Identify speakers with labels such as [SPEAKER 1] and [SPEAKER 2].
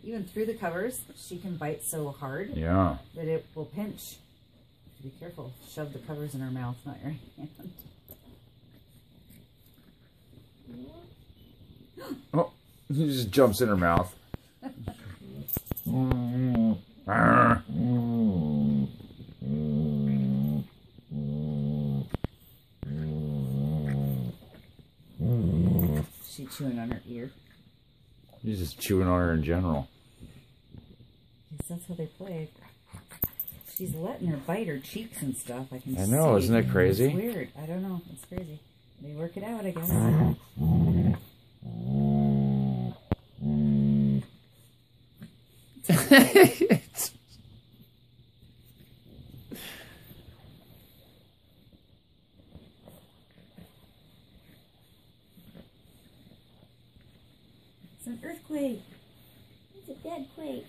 [SPEAKER 1] even through the covers, she can bite so hard
[SPEAKER 2] Yeah.
[SPEAKER 1] that it will pinch. Be careful. Shove the covers in her mouth, not your hand.
[SPEAKER 2] Oh, he just jumps in her mouth.
[SPEAKER 1] She chewing on her ear.
[SPEAKER 2] He's just chewing on her in general.
[SPEAKER 1] Yes, that's how they play. She's letting her bite her cheeks and stuff. I can see.
[SPEAKER 2] I know, isn't it crazy?
[SPEAKER 1] It's weird. I don't know. It's crazy. They work it out, I guess. It's an earthquake.
[SPEAKER 3] It's a dead quake.